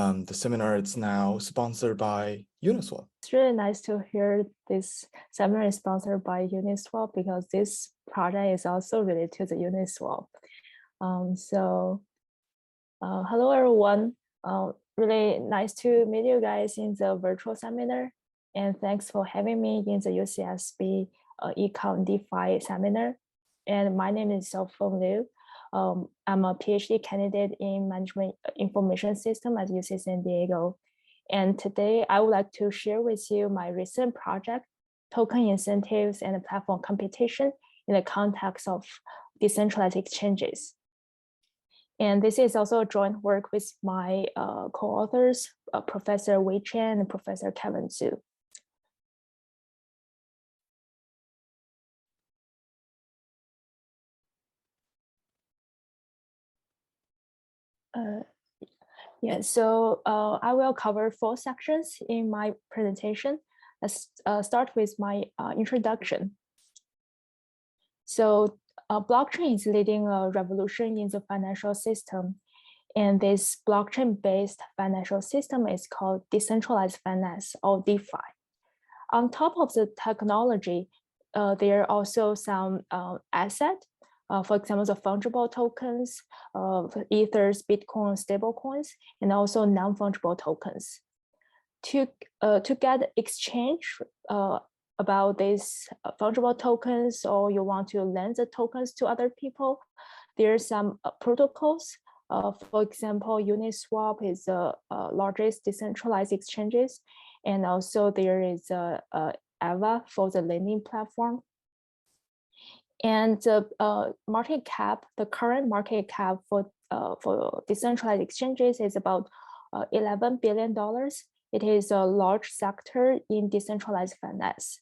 The seminar is now sponsored by Uniswap. It's really nice to hear this seminar is sponsored by Uniswap because this project is also related to the Uniswap. Hello everyone. Really nice to meet you guys in the virtual seminar, and thanks for having me in the UCSB Econ DeFi seminar. And my name is Xiaofeng Liu. I'm a PhD candidate in Management Information System at UC San Diego. And today I would like to share with you my recent project, token incentives and platform computation in the context of decentralized exchanges. And this is also a joint work with my co-authors, Professor Wei Chen and Professor Kevin Zhu. So I will cover 4 sections in my presentation. Let's start with my introduction. So blockchain is leading a revolution in the financial system. And this blockchain-based financial system is called decentralized finance, or DeFi. On top of the technology, there are also some assets. For example, the fungible tokens, Ethers, Bitcoin, stablecoins, and also non-fungible tokens. To get exchange about these fungible tokens, or you want to lend the tokens to other people, there are some protocols. For example, Uniswap is the largest decentralized exchanges, and also there is Ava for the lending platform. And the market cap, the current market cap for decentralized exchanges is about $11 billion. It is a large sector in decentralized finance.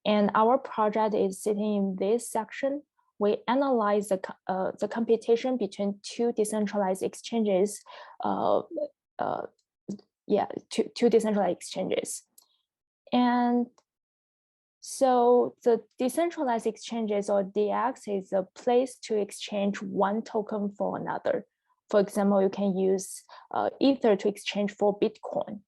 And our project is sitting in this section. We analyze the computation between 2 decentralized exchanges, two decentralized exchanges. And so the decentralized exchanges, or DX, is a place to exchange one token for another. For example, you can use Ether to exchange for Bitcoin.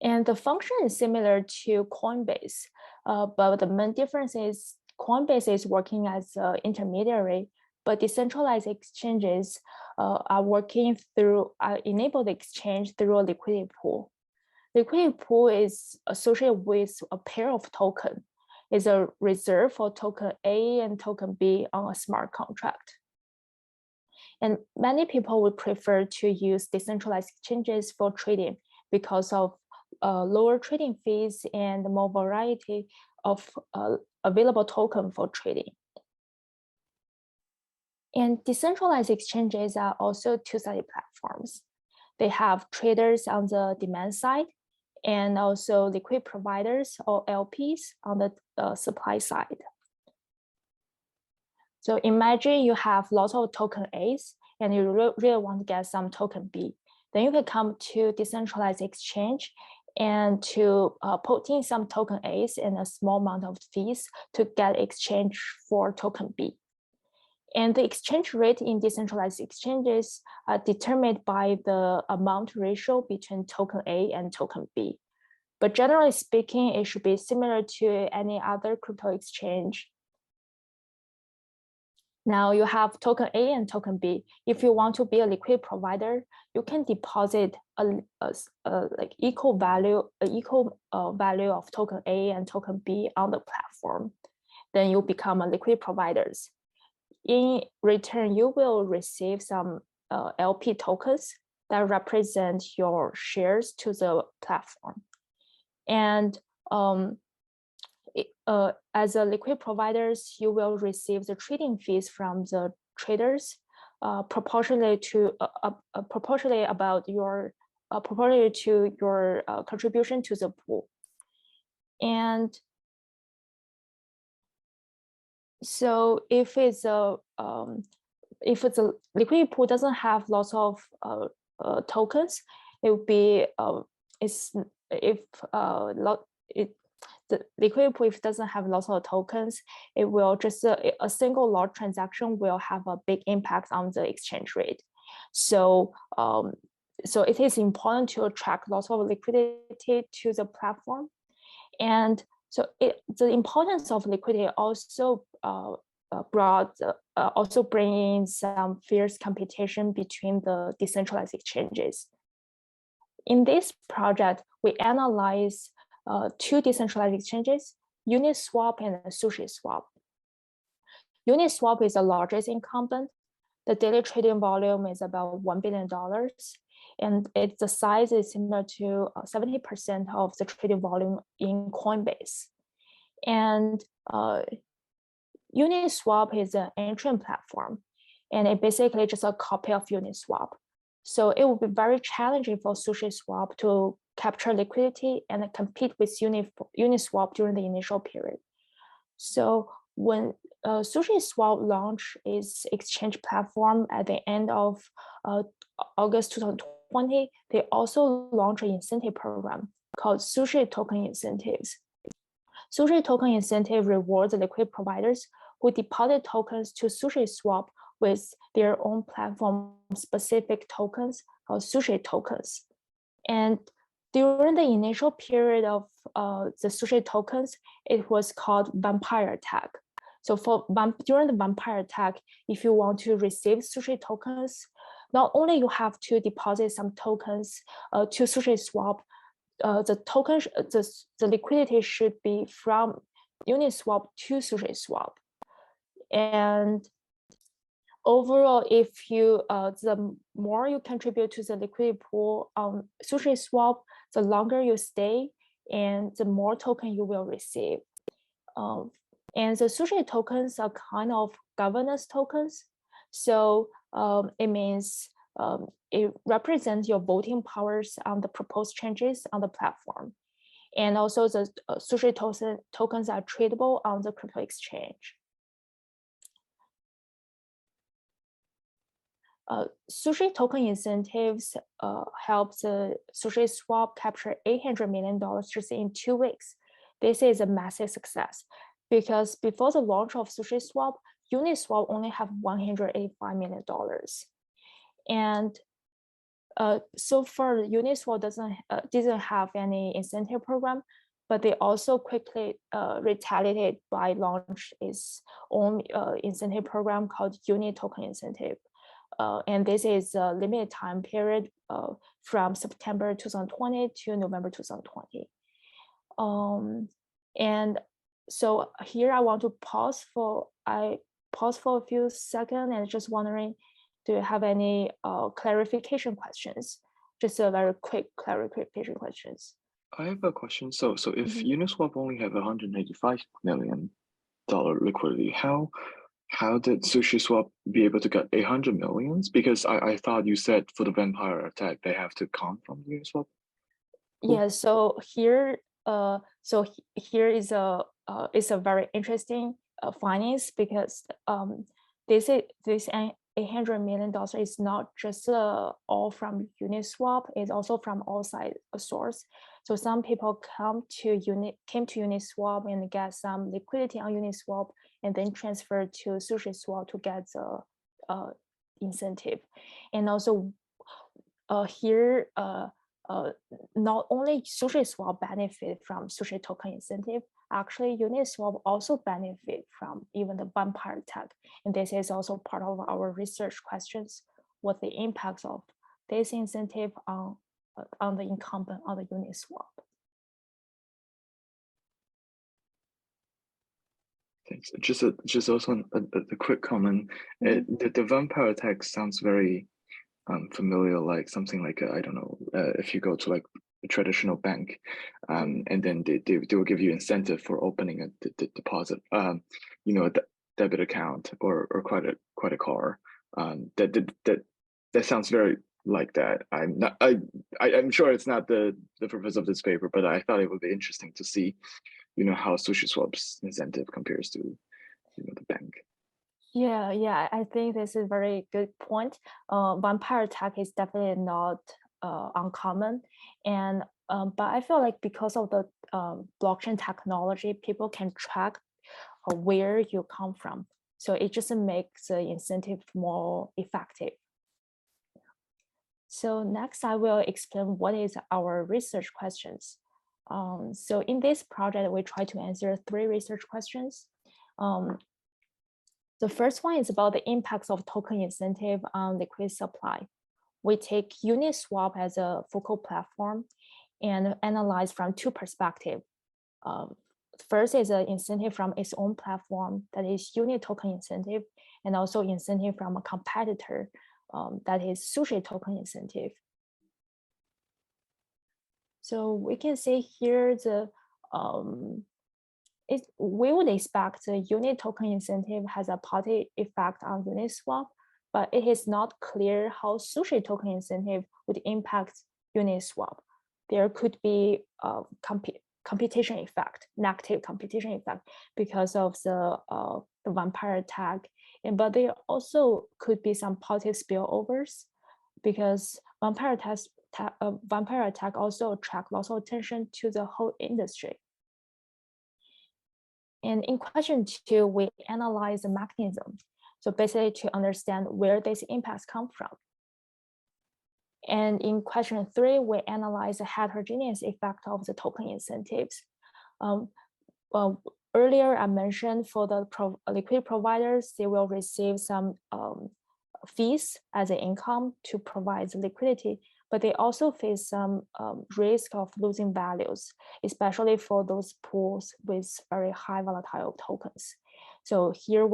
And the function is similar to Coinbase, but the main difference is Coinbase is working as an intermediary, but decentralized exchanges are working through, enable the exchange through a liquidity pool. Liquidity pool is associated with a pair of tokens. It's a reserve for token A and token B on a smart contract. And many people would prefer to use decentralized exchanges for trading because of lower trading fees and more variety of available token for trading. And decentralized exchanges are also two-sided platforms. They have traders on the demand side and also liquid providers, or LPs, on the supply side. So imagine you have lots of token A's and you really want to get some token B. Then you can come to decentralized exchange and to put in some token A's and a small amount of fees to get exchange for token B. And the exchange rate in decentralized exchanges are determined by the amount ratio between token A and token B. But generally speaking, it should be similar to any other crypto exchange. Now you have token A and token B. If you want to be a liquid provider, you can deposit like equal value of token A and token B on the platform. Then you become a liquid providers. In return, you will receive some LP tokens that represent your shares to the platform. And as a liquid providers, you will receive the trading fees from the traders proportionally to your contribution to the pool. And so if it's a liquidity pool doesn't have lots of tokens, it would be the liquidity pool, if it doesn't have lots of tokens, it will just a single large transaction will have a big impact on the exchange rate. So, so it is important to attract lots of liquidity to the platform. And so the importance of liquidity also also bringing some fierce competition between the decentralized exchanges. In this project, we analyze two decentralized exchanges, Uniswap and SushiSwap. Uniswap is the largest incumbent. The daily trading volume is about $1 billion, and the size is similar to 70% of the trading volume in Coinbase. And Uniswap is an Ethereum platform, and it basically just a copy of Uniswap. So it will be very challenging for SushiSwap to capture liquidity and compete with Uniswap during the initial period. So when SushiSwap launched its exchange platform at the end of August 2020, they also launched an incentive program called Sushi Token Incentives. Sushi Token Incentive rewards liquid providers who deposit tokens to SushiSwap with their own platform-specific tokens called Sushi tokens. And during the initial period of the Sushi tokens, it was called vampire attack. So during the vampire attack, if you want to receive Sushi tokens, not only you have to deposit some tokens to SushiSwap, the liquidity should be from Uniswap to SushiSwap. And overall, if you the more you contribute to the liquidity pool on SushiSwap, the longer you stay and the more token you will receive. And the Sushi tokens are kind of governance tokens. So it means it represents your voting powers on the proposed changes on the platform. And also the Sushi tokens are tradable on the crypto exchange. Sushi token incentives help the SushiSwap capture $800 million just in 2 weeks. This is a massive success because before the launch of SushiSwap, Uniswap only have $185 million. And so far, Uniswap didn't have any incentive program, but they also quickly retaliated by launch its own incentive program called Uni Token Incentive. And this is a limited time period from September 2020 to November 2020. And so here I want to pause for a few seconds and just wondering, do you have any clarification questions? Just a very quick clarification questions. I have a question. So if Uniswap only have $185 million liquidity, how did SushiSwap be able to get 800 millions? Because I thought you said for the vampire attack they have to come from Uniswap. Yeah. So here, here is a very interesting findings because this $800 million is not just all from Uniswap; it's also from outside a source. So some people came to Uniswap and get some liquidity on Uniswap, and then transfer to SushiSwap to get the incentive. And also here, not only SushiSwap benefit from Sushi token incentive, actually Uniswap also benefit from even the vampire attack. And this is also part of our research questions, what the impacts of this incentive on the incumbent on the Uniswap. Thanks. Just also a quick comment. The vampire attack sounds very familiar, like something like I don't know, if you go to like a traditional bank, and then they will give you incentive for opening a deposit, you know, a debit account or credit card. That sounds very like that. I'm sure it's not the purpose of this paper, but I thought it would be interesting to see, you know, how SushiSwap's incentive compares to, you know, the bank. Yeah, I think this is a very good point. Vampire attack is definitely not uncommon, and but I feel like because of the blockchain technology, people can track where you come from. So it just makes the incentive more effective. So next I will explain what is our research questions. So in this project, we try to answer 3 research questions. The first one is about the impacts of token incentive on liquid supply. We take Uniswap as a focal platform and analyze from 2 perspectives. First is an incentive from its own platform, that is unit token incentive, and also incentive from a competitor, that is Sushi token incentive. So we can see here we would expect the unit token incentive has a positive effect on Uniswap, but it is not clear how Sushi token incentive would impact Uniswap. There could be a computation effect, negative computation effect, because of the vampire attack, but there also could be some positive spillovers, because vampire attack also attract lots of attention to the whole industry. And in question 2, we analyze the mechanism. So basically to understand where these impacts come from. And in question 3, we analyze the heterogeneous effect of the token incentives. Earlier I mentioned for the liquidity providers, they will receive some fees as an income to provide the liquidity, but they also face some risk of losing values, especially for those pools with very high volatile tokens. So here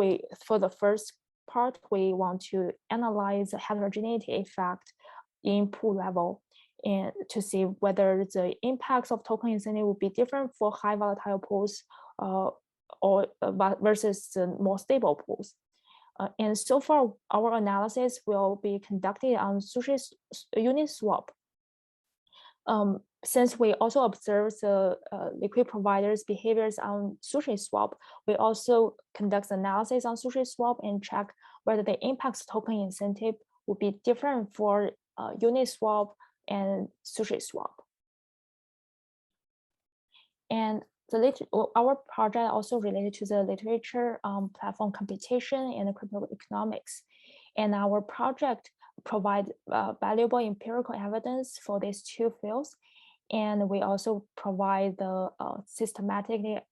for the first part, we want to analyze the heterogeneity effect in pool level and to see whether the impacts of token incentive will be different for high volatile pools versus the more stable pools. And so far, our analysis will be conducted on Sushi's Uniswap. Since we also observe the liquid providers' behaviors on SushiSwap, we also conduct analysis on SushiSwap and check whether the impacts token incentive would be different for Uniswap and SushiSwap. And our project also related to the literature on platform computation and crypto economics. And our project provides valuable empirical evidence for these 2 fields. And we also provide the systematic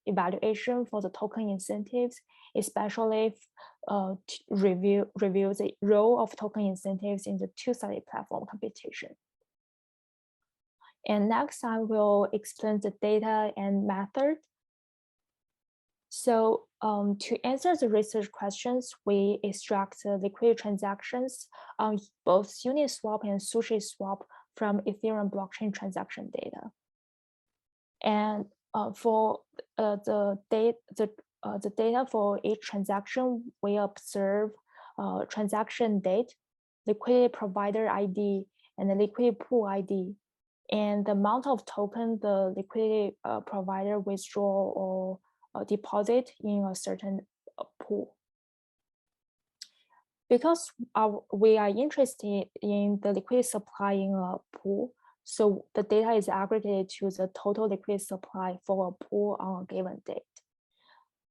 evaluation for the token incentives, especially to review the role of token incentives in the two-sided platform computation. And next, I will explain the data and method. So to answer the research questions, we extract the liquidity transactions on both Uniswap and SushiSwap from Ethereum blockchain transaction data. And for the data for each transaction, we observe transaction date, liquidity provider ID, and the liquidity pool ID, and the amount of token the liquidity provider withdraw or deposit in a certain pool. Because we are interested in the liquidity supply in a pool, so the data is aggregated to the total liquidity supply for a pool on a given date.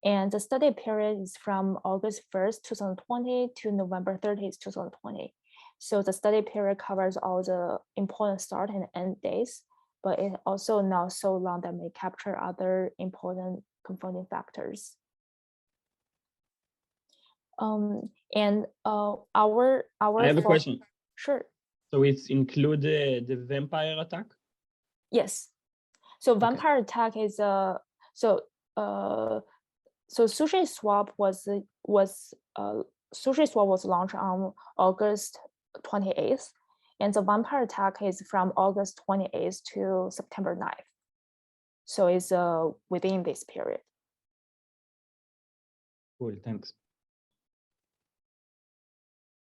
And the study period is from August 1st, 2020 to November 30th, 2020. So the study period covers all the important start and end days, but it also not so long that may capture other important confounding factors. I have a question. Sure. So it's include the vampire attack? Yes. So vampire attack is so SushiSwap was launched on August 28th, and the vampire attack is from August 28th to September 9th. So it's within this period. Cool, thanks.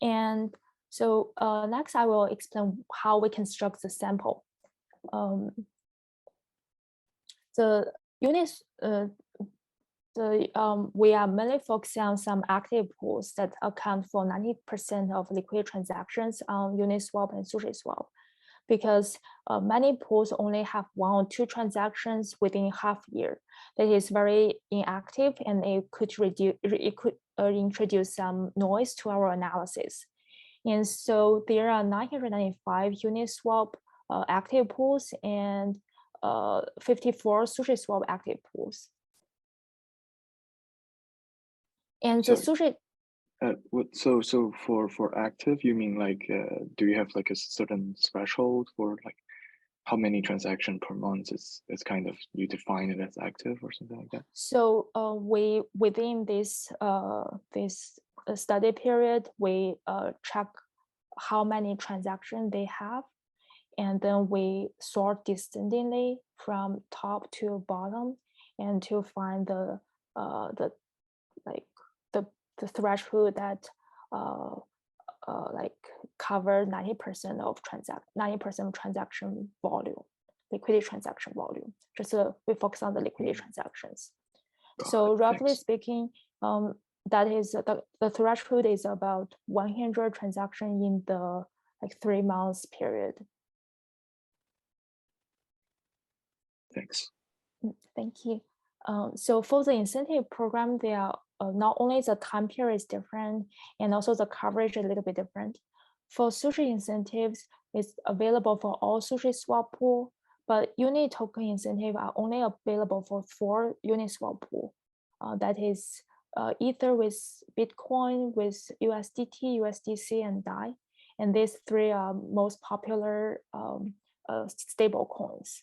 And so next I will explain how we construct the sample. We are mainly focusing on some active pools that account for 90% of liquid transactions on Uniswap and SushiSwap, because many pools only have 1 or 2 transactions within half year. That is very inactive, and it could introduce some noise to our analysis. And so there are 995 Uniswap active pools and 54 SushiSwap active pools. And the Sushi. So for active, you mean like, do you have like a certain threshold for like how many transactions per month is kind of, you define it as active or something like that? So we within this study period, we check how many transactions they have, and then we sort descendingly from top to bottom, and to find the threshold that like cover 90% of transaction volume, liquidity transaction volume. Just we focus on the liquidity transactions. So roughly speaking, that is the threshold is about 100 transactions in the like 3 months period. Thanks. Thank you. So for the incentive program, they are not only the time period is different, and also the coverage a little bit different. For Sushi incentives, it's available for all SushiSwap pool, but unit token incentive are only available for 4 Uniswap pool. That is Ether with Bitcoin, with USDT, USDC, and DAI. And these 3 are most popular stable coins.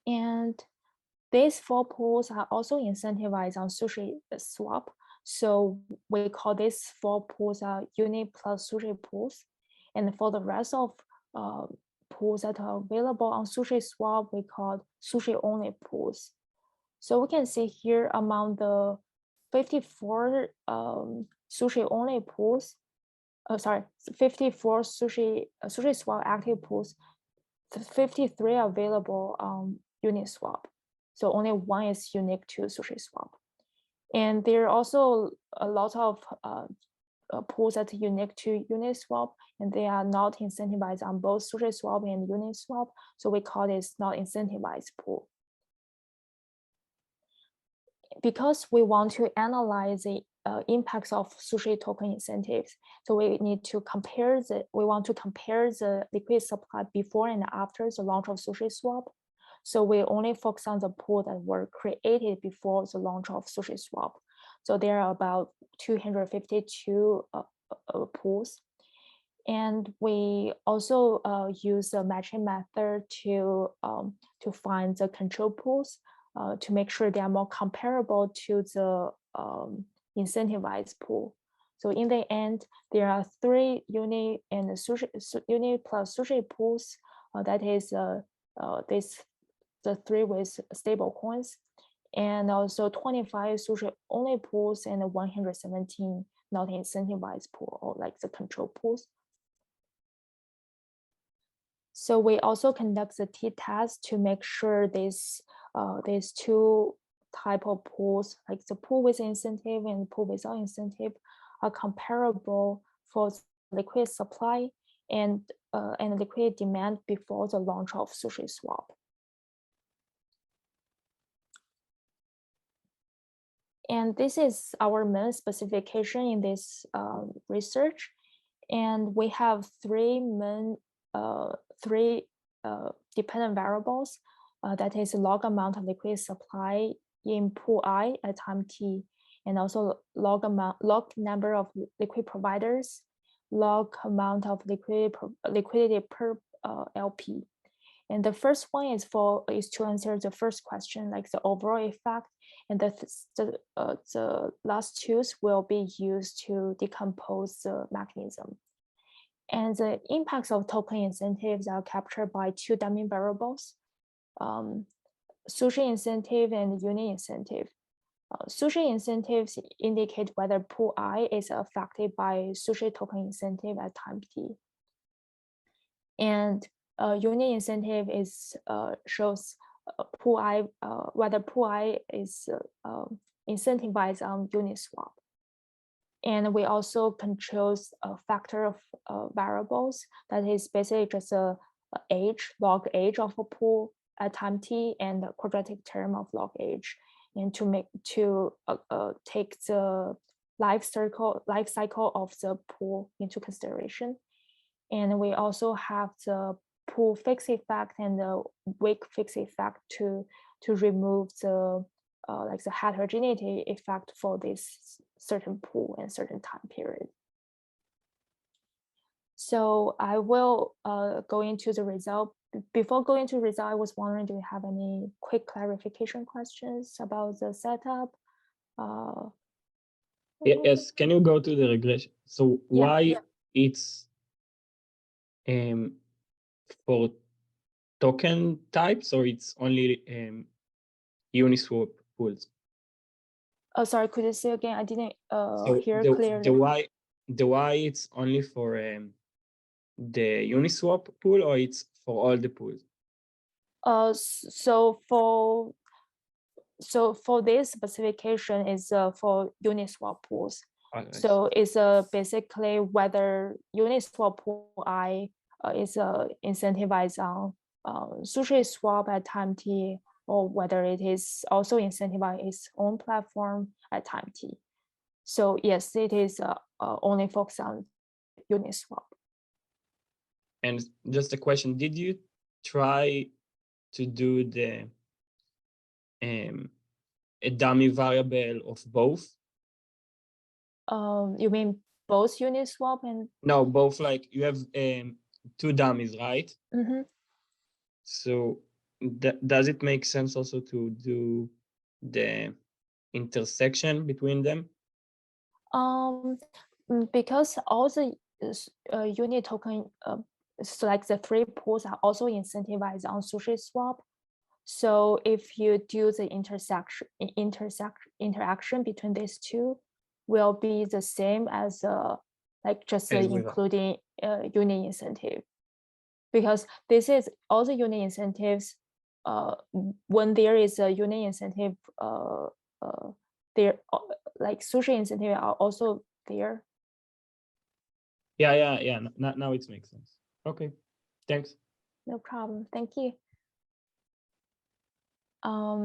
And these 4 pools are also incentivized on SushiSwap. So we call these 4 pools Uni plus Sushi pools. And for the rest of pools that are available on SushiSwap, we call Sushi only pools. So we can see here among the 54 Sushi only pools, 54 SushiSwap active pools, 53 are available on Uniswap. So only 1 is unique to SushiSwap. And there are also a lot of pools that are unique to Uniswap, and they are not incentivized on both SushiSwap and Uniswap. So we call this not incentivized pool. Because we want to analyze the impacts of Sushi token incentives, so we need to compare we want to compare the liquidity supply before and after the launch of SushiSwap. So we only focus on the pool that were created before the launch of SushiSwap. So there are about 252 pools. And we also use the matching method to find the control pools to make sure they are more comparable to the incentivized pool. So in the end, there are 3 Uni and Uni plus Sushi pools. That is the 3 with stable coins, and also 25 Sushi only pools and 117 not incentivized pool, or like the control pools. So we also conduct the t-test to make sure these 2 type of pools, like the pool with incentive and the pool without incentive, are comparable for liquid supply and liquid demand before the launch of SushiSwap. And this is our main specification in this research. And we have 3 main dependent variables. That is log amount of liquid supply in pool I at time t, and also log number of liquid providers, log amount of liquidity per LP. And the first one is to answer the first question, like the overall effect, and the last 2 will be used to decompose the mechanism. And the impacts of token incentives are captured by 2 dummy variables, Sushi incentive and Uni incentive. Sushi incentives indicate whether pool I is affected by Sushi token incentive at time t. And Uni incentive shows pool I, whether pool I is incentivized on Uniswap. And we also control a factor of variables that is basically just a log age of a pool at time t, and the quadratic term of log age, and to take the life cycle of the pool into consideration. And we also have the pool fixed effect and the weak fixed effect to remove the like the heterogeneity effect for this certain pool and certain time period. So I will go into the result. Before going to result, I was wondering, do you have any quick clarification questions about the setup? Yes, can you go to the regression? So Yeah, why it's for token types, or it's only Uniswap pools? Oh, sorry, could you say again? I didn't So hear the clearly. why it's only for the Uniswap pool, or it's for all the pools? So for this specification is for Uniswap pools. Alright. So it's basically whether Uniswap pool I is incentivized on SushiSwap at time t, or whether it is also incentivized its own platform at time t. So yes, it is only focused on Uniswap. And just a question, did you try to do the a dummy variable of both? You mean both Uniswap and? No, both, like you have two dummies, right? Mm-hmm. So does it make sense also to do the intersection between them? Because all the unit token, so like the three pools are also incentivized on SushiSwap. So if you do the interaction between these two, will be the same as like just including unit incentive, because this is all the unit incentives. When there is a unit incentive, there like Sushi incentive are also there. Yeah. Now it makes sense. Okay, thanks. No problem. Thank you.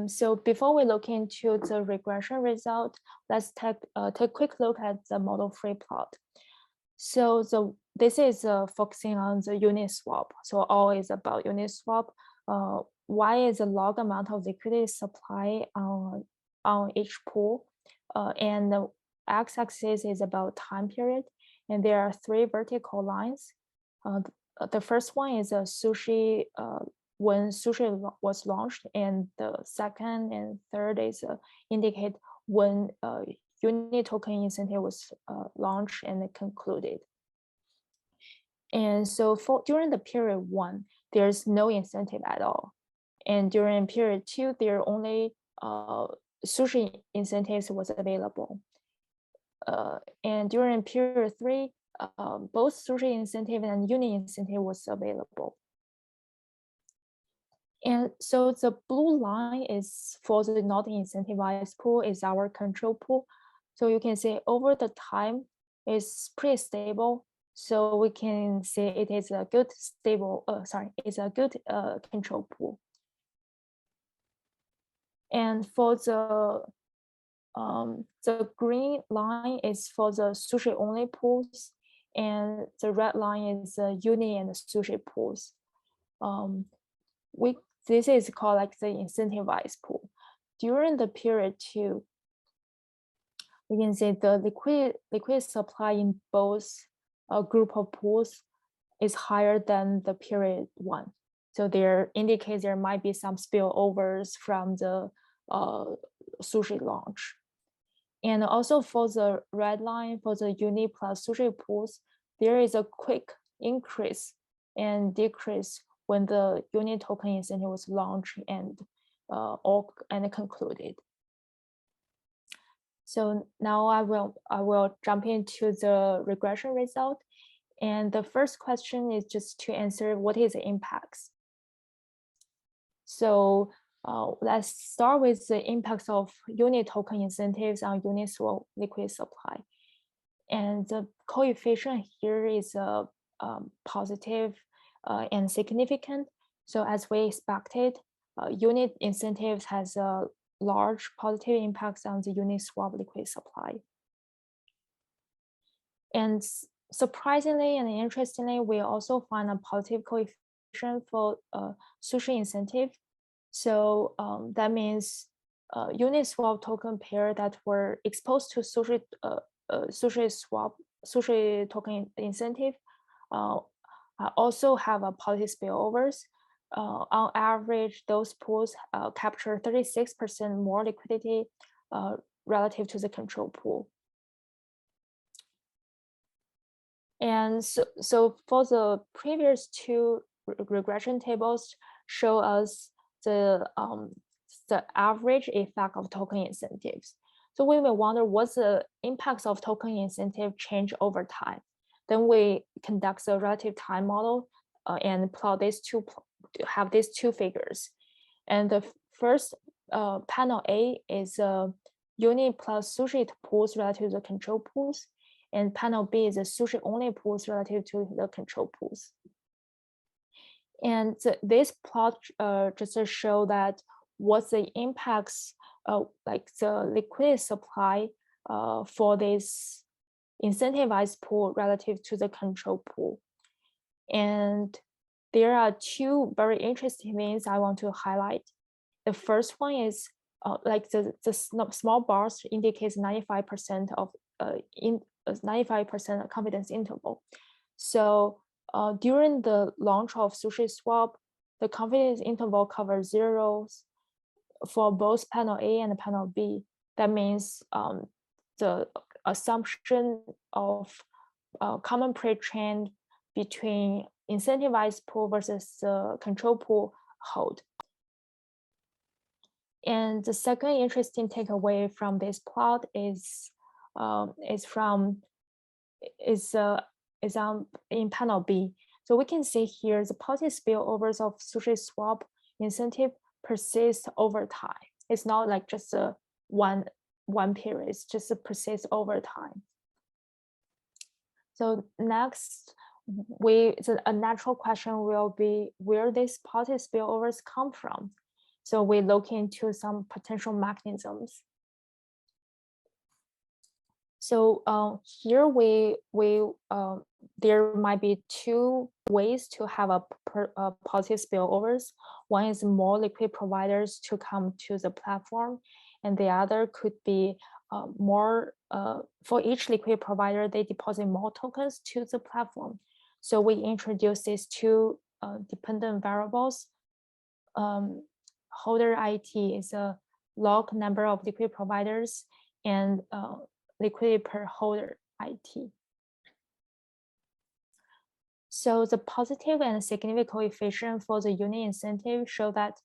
So before we look into the regression result, let's take a quick look at the model free plot. So this is focusing on the Uniswap. So all is about Uniswap. Y is the log amount of liquidity supply on each pool, and the x-axis is about time period. And there are three vertical lines. The first one is a Sushi when Sushi was launched, and the second and third is indicate when unit token incentive was launched and concluded. And so during the period 1, there's no incentive at all. And during period 2, there are only Sushi incentives was available. And during period 3, both Sushi incentive and unit incentive was available. And so the blue line is for the not incentivized pool, is our control pool. So you can see over the time is pretty stable. So we can say it is a good stable, it's a good control pool. And for the green line is for the Sushi only pools, and the red line is the uni and the Sushi pools. This is called like the incentivized pool. During the period 2, we can say the liquid supply in both group of pools is higher than the period 1. So there indicates there might be some spillovers from the Sushi launch. And also for the red line, for the uni plus Sushi pools, there is a quick increase and decrease when the unit token incentive was launched and concluded. So now I will jump into the regression result. And the first question is just to answer what is the impacts. So let's start with the impacts of unit token incentives on Uniswap liquid supply. And the coefficient here is positive and significant. So as we expected, unit incentives has a large positive impacts on the Uniswap liquid supply. And surprisingly and interestingly, we also find a positive coefficient for Sushi incentive. So that means Uniswap token pair that were exposed to Sushi token incentive also have a positive spillovers. On average, those pools capture 36% more liquidity relative to the control pool. And so for the previous two regression tables show us the average effect of token incentives. So we may wonder what's the impacts of token incentive change over time. Then we conduct the relative time model and plot these two, have these two figures. And the first panel A is Uni plus Sushi pools relative to the control pools. And panel B is the Sushi only pools relative to the control pools. And this plot just to show that what's the impacts like the liquidity supply for this incentivized pool relative to the control pool. And there are two very interesting things I want to highlight. The first one is like the small bars indicates 95% of 95% confidence interval. So during the launch of SushiSwap, the confidence interval covers zeros for both panel A and panel B. That means the assumption of common pre-trend between incentivized pool versus the control pool hold. And the second interesting takeaway from this plot is in panel B. So we can see here the positive spillovers of SushiSwap incentive persist over time. It's not like just a one period, it's just a persist over time. So next, a natural question will be where these positive spillovers come from. So we look into some potential mechanisms. So here there might be two ways to have a positive spillovers. One is more liquid providers to come to the platform, and the other could be more for each liquid provider, they deposit more tokens to the platform. So we introduce these two dependent variables. Holder IT is a log number of liquid providers and liquidity per holder IT. So the positive and significant coefficient for the unit incentive show that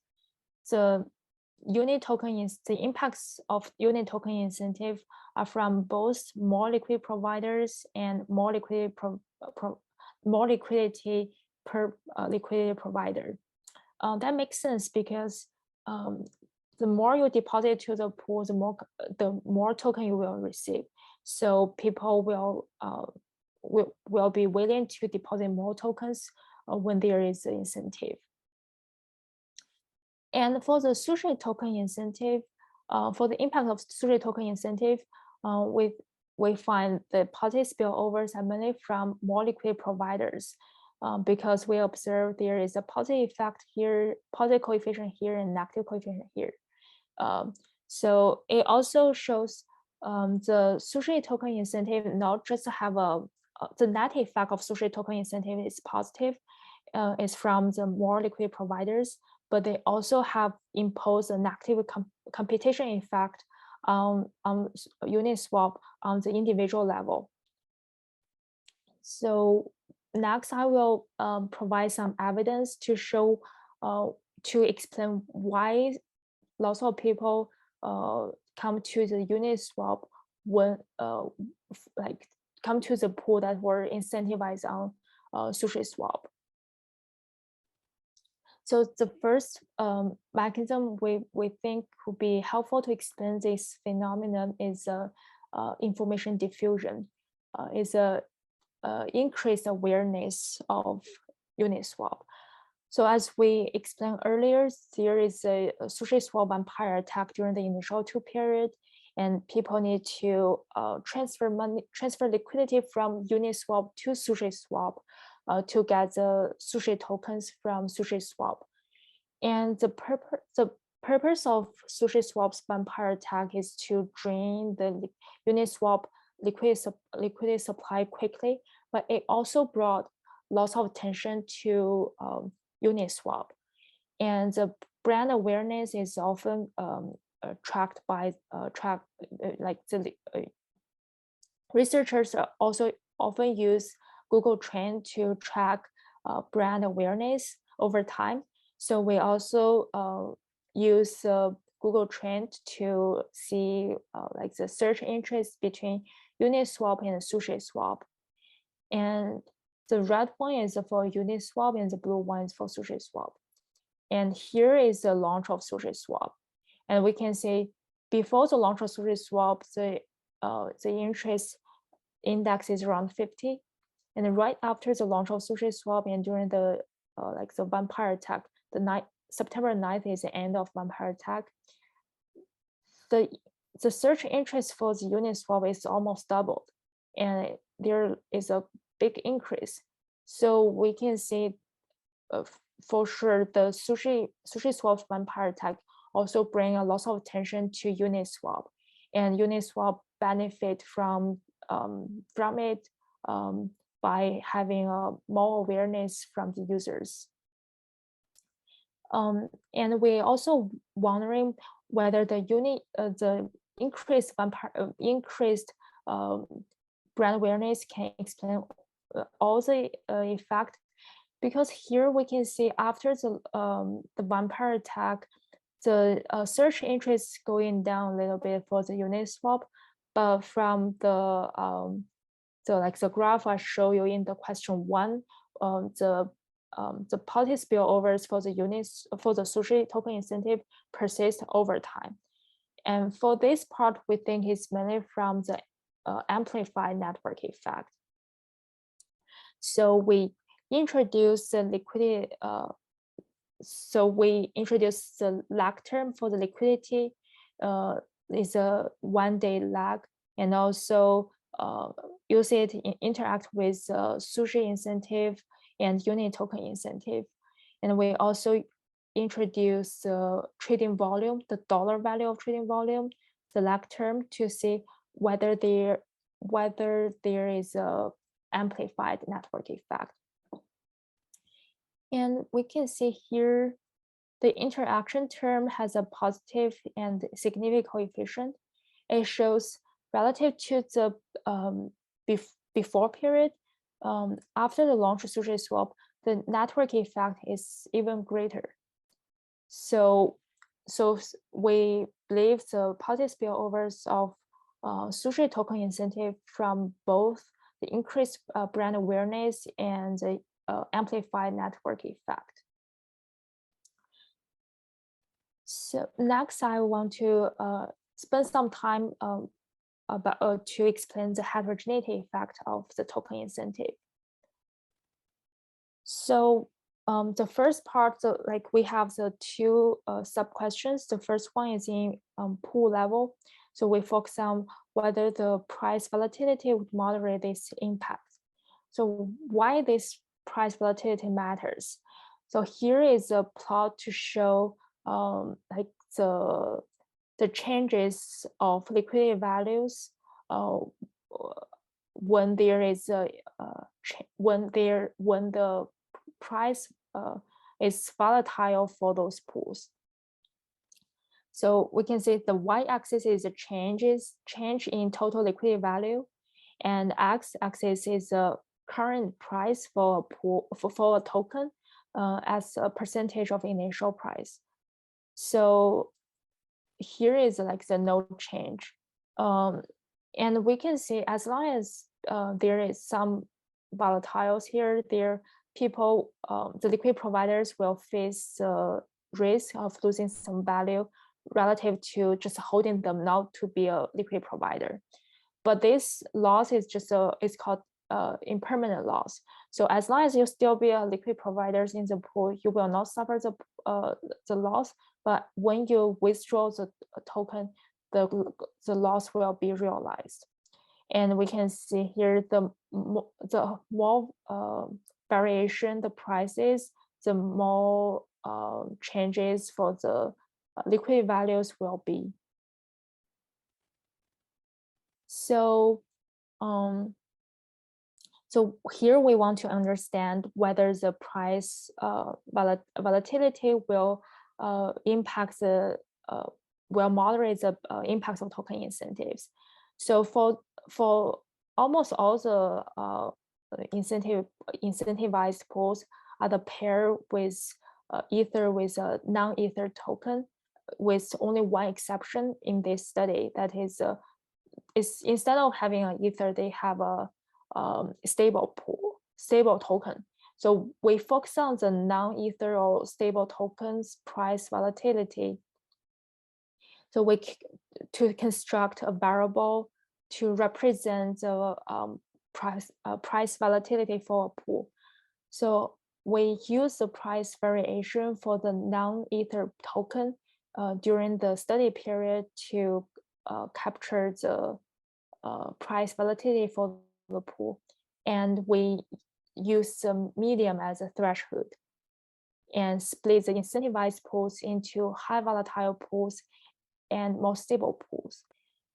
the unit token is the impacts of unit token incentive are from both more liquid providers and more liquidity per liquidity provider. That makes sense because the more you deposit to the pool, the more token you will receive. So people will be willing to deposit more tokens when there is an incentive. And for the Sushi token incentive, for the impact of Sushi token incentive, we find the positive spillovers are mainly from more liquid providers. Because we observe there is a positive effect here, positive coefficient here, and negative coefficient here. So it also shows the Sushi token incentive not just have the net effect of Sushi token incentive is positive, is from the more liquid providers, but they also have imposed a negative computation effect on Uniswap on the individual level. So next, I will provide some evidence to show, to explain why lots of people come to the Uniswap when, like, come to the pool that were incentivized on SushiSwap. So the first mechanism we think would be helpful to explain this phenomenon is information diffusion. Is a increased awareness of Uniswap. So as we explained earlier, there is a SushiSwap vampire attack during the initial 2 period, and people need to transfer liquidity from Uniswap to SushiSwap to get the Sushi tokens from SushiSwap. And the purpose of SushiSwap's vampire attack is to drain the Uniswap liquidity supply quickly, but it also brought lots of attention to Uniswap. And the brand awareness is often tracked by researchers also often use Google Trend to track brand awareness over time. So we also use Google Trend to see like the search interest between Uniswap and SushiSwap. And the red one is for Uniswap and the blue one is for SushiSwap. And here is the launch of SushiSwap. And we can see before the launch of SushiSwap, the interest index is around 50. And right after the launch of SushiSwap and during the the vampire attack, September 9th is the end of vampire attack. The search interest for the Uniswap is almost doubled, and there is a big increase. So we can see for sure the SushiSwap's vampire attack also bring a lot of attention to Uniswap, and Uniswap benefit from it by having more awareness from the users. And we also wondering whether the increased brand awareness can explain all the effect, because here we can see after the vampire attack, the search interest going down a little bit for the Uniswap, but from the graph I show you in the question 1, the policy spillovers for the Sushi token incentive persist over time. And for this part, we think it's mainly from the amplified network effect. So we introduce the liquidity. So we introduce the lag term for the liquidity is a 1-day lag, and also use it interact with Sushi incentive and Uni token incentive. And we also introduce the trading volume, the dollar value of trading volume, the lag term, to see whether there is a amplified network effect. And we can see here the interaction term has a positive and significant coefficient. It shows relative to the before period, after the launch of SushiSwap, the network effect is even greater. So we believe the positive spillovers of Sushi token incentive from both the increased brand awareness and the amplified network effect. So next, I want to spend some time to explain the heterogeneity effect of the token incentive. So the first part, we have the two sub-questions. The first one is in pool level. So we focus on whether the price volatility would moderate this impact. So why this price volatility matters? So here is a plot to show the changes of liquidity values when there is when the price is volatile for those pools. So we can see the y-axis is a change in total liquidity value, and x-axis is a current price for a pool for a token as a percentage of initial price. So here is the no change, and we can see as long as there is some volatiles here, the liquid providers will face the risk of losing some value relative to just holding them not to be a liquid provider. But this loss is just it's called impermanent loss. So as long as you still be a liquid providers in the pool, you will not suffer the loss. But when you withdraw the token, the loss will be realized. And we can see here the more variation the prices, the more changes for the liquidity values will be. So so here we want to understand whether the price volatility will impact the will moderate the impacts of token incentives. So for almost all the incentivized pools are the pair with Ether with a non-Ether token, with only one exception in this study. That is instead of having an Ether, they have a stable token. So we focus on the non-Ether or stable tokens price volatility. So to construct a variable to represent the price volatility for a pool. So we use the price variation for the non-Ether token during the study period to capture the price volatility for the pool, and we use the medium as a threshold and split the incentivized pools into high volatile pools and more stable pools.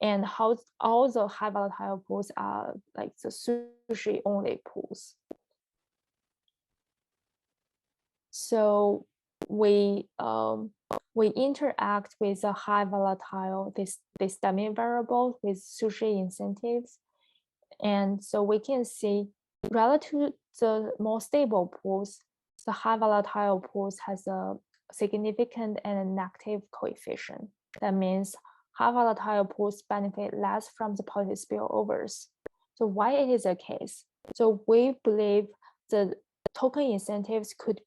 And how all the high volatile pools are like the sushi only pools. So we interact with the high volatile this dummy variable with sushi incentives, and so we can see relative to the more stable pools, the high volatile pools has a significant and a negative coefficient. That means high volatile pools benefit less from the policy spillovers. So why it is the case? So we believe the token incentives could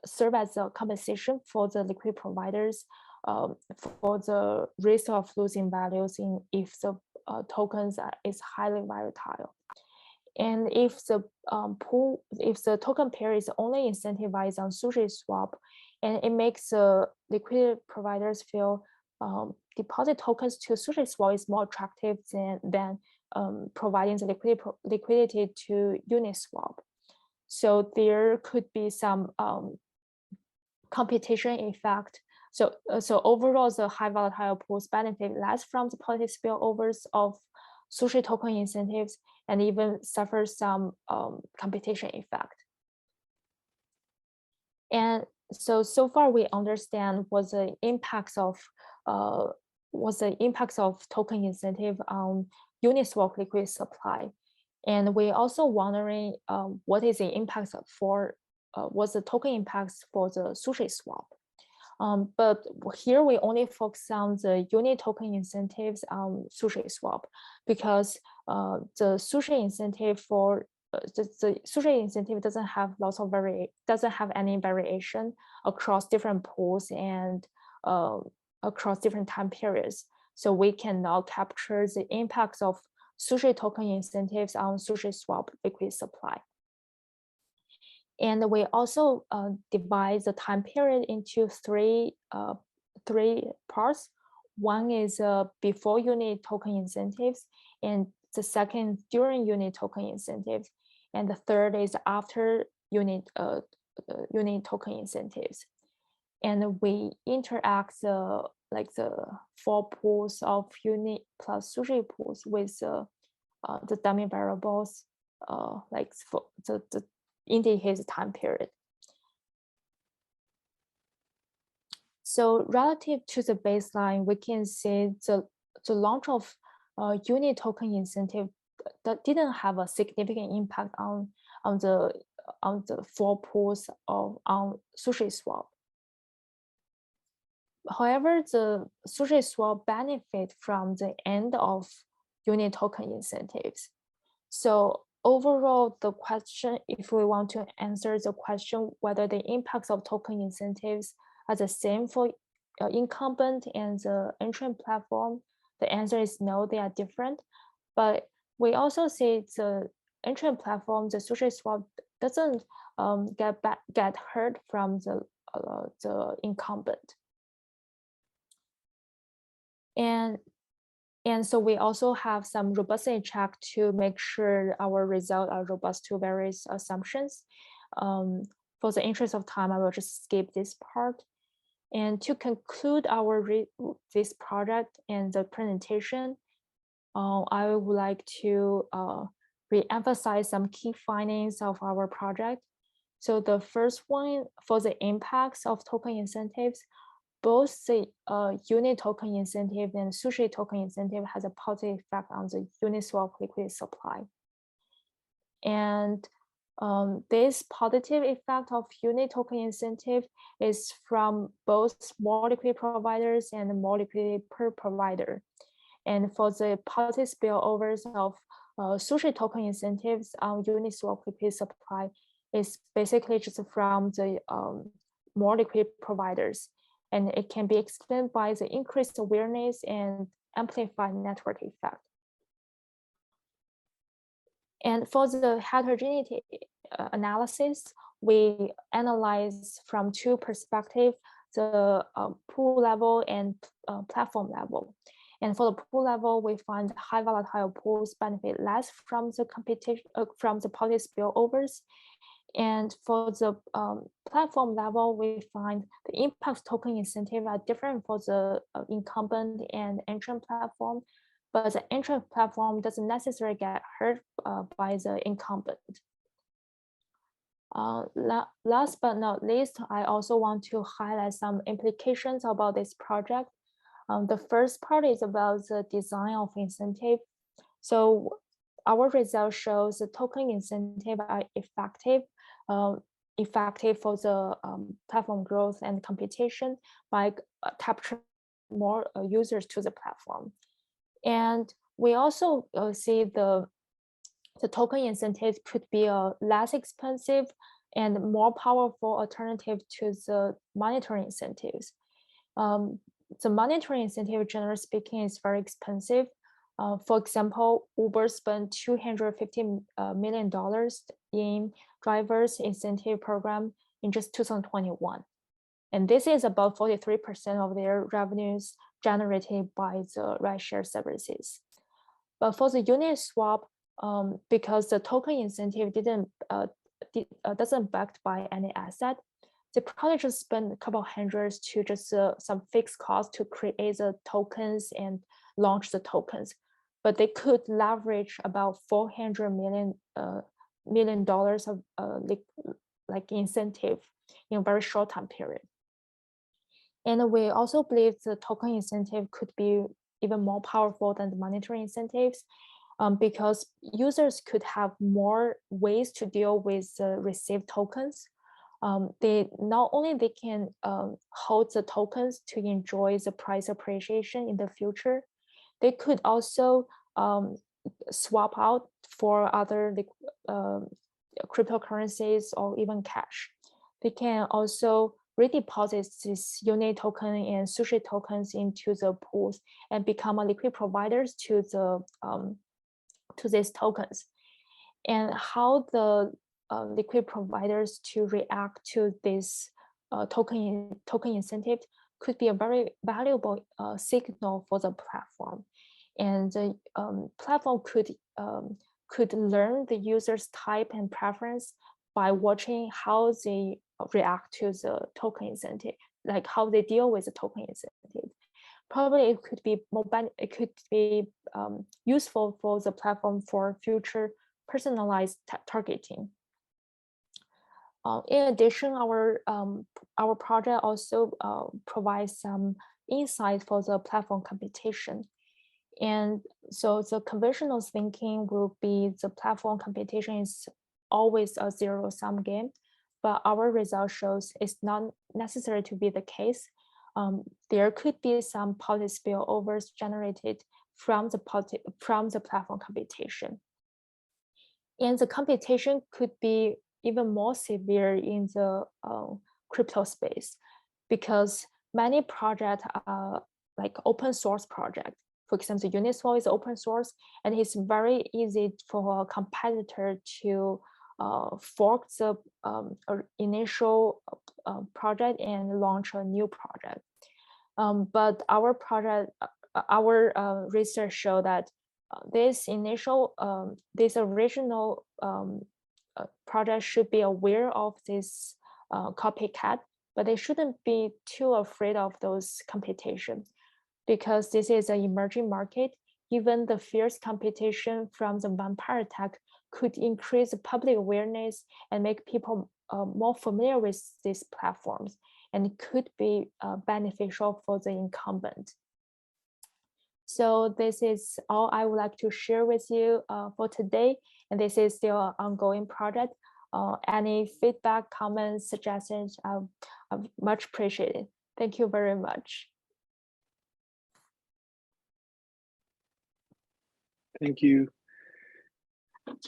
serve as a compensation for the liquidity providers for the risk of losing values if the tokens is highly volatile. And if the token pair is only incentivized on sushi swap, and it makes the liquidity providers feel deposit tokens to sushi swap is more attractive than providing the liquidity to Uniswap. So there could be some competition effect. So overall, the high volatile pools benefit less from the policy spillovers of sushi token incentives, and even suffer some competition effect. And so far we understand what the impacts of token incentive on Uniswap liquidity supply, and we also wondering what is the impacts what's the token impacts for the sushi swap. But here we only focus on the unit token incentives on sushi swap, because the sushi incentive for the sushi incentive doesn't have any variation across different pools and across different time periods. So we cannot capture the impacts of sushi token incentives on sushi swap liquidity supply. And we also divide the time period into three parts. One is before unit token incentives, and the second during unit token incentives, and the third is after unit token incentives. And we interact the four pools of unit plus sushi pools with the dummy variables like for the indicate the time period. So relative to the baseline, we can see the launch of unit token incentive that didn't have a significant impact on the four pools on sushi swap. However, the sushi swap benefit from the end of unit token incentives. So overall, the question, if we want to answer the question whether the impacts of token incentives are the same for incumbent and the entrant platform, the answer is no, they are different. But we also see the entrant platform, the sushi swap, doesn't get hurt from the incumbent. And so we also have some robustly check to make sure our results are robust to various assumptions. For the interest of time, I will just skip this part. And to conclude this project and the presentation, I would like to re-emphasize some key findings of our project. So the first one, for the impacts of token incentives, both the unit token incentive and Sushi token incentive has a positive effect on the Uniswap liquidity supply. And this positive effect of unit token incentive is from both more liquidity providers and more liquidity per provider. And for the positive spillovers of Sushi token incentives on Uniswap liquidity supply is basically just from the more liquidity providers. And it can be explained by the increased awareness and amplified network effect. And for the heterogeneity analysis, we analyze from two perspectives, the pool level and platform level. And for the pool level, we find high volatile pools benefit less from the competition, from the positive spillovers. And for the platform level, we find the impact token incentive are different for the incumbent and entrant platform, but the entrant platform doesn't necessarily get hurt by the incumbent. Last but not least, I also want to highlight some implications about this project. The first part is about the design of incentive. So our result shows the token incentive are effective for the platform growth and competition by capturing more users to the platform. And we also see the token incentive could be a less expensive and more powerful alternative to the monetary incentives. The monetary incentive, generally speaking, is very expensive. For example, Uber spent $250 million in drivers incentive program in just 2021. And this is about 43% of their revenues generated by the rideshare services. But for the Uniswap, because the token incentive doesn't backed by any asset, they probably just spend a couple of hundreds to just some fixed cost to create the tokens and launch the tokens. But they could leverage about $400 million of like incentive in a very short time period. And we also believe the token incentive could be even more powerful than the monetary incentives, because users could have more ways to deal with received tokens. They not only they can hold the tokens to enjoy the price appreciation in the future, they could also swap out for other cryptocurrencies or even cash. They can also redeposit this unit token and Sushi tokens into the pools and become a liquid providers to the to these tokens. And how the liquid providers to react to this token incentive could be a very valuable signal for the platform. And the platform could learn the user's type and preference by watching how they react to the token incentive, like how they deal with the token incentive. Probably it could be useful for the platform for future personalized targeting. In addition, our project also provides some insight for the platform competition. And so the conventional thinking will be the platform competition is always a zero-sum game, but our result shows it's not necessary to be the case. There could be some positive spillovers generated from the platform competition. And the competition could be even more severe in the crypto space, because many projects are like open source projects. For example, the Uniswap is open source, and it's very easy for a competitor to fork the initial project and launch a new project. But our project our research show that this original product should be aware of this copycat, but they shouldn't be too afraid of those competition, because this is an emerging market. Even the fierce competition from the vampire attack could increase public awareness and make people more familiar with these platforms, and it could be beneficial for the incumbent. So this is all I would like to share with you for today, and this is still an ongoing project. Any feedback, comments, suggestions, are much appreciated. Thank you very much. Thank you.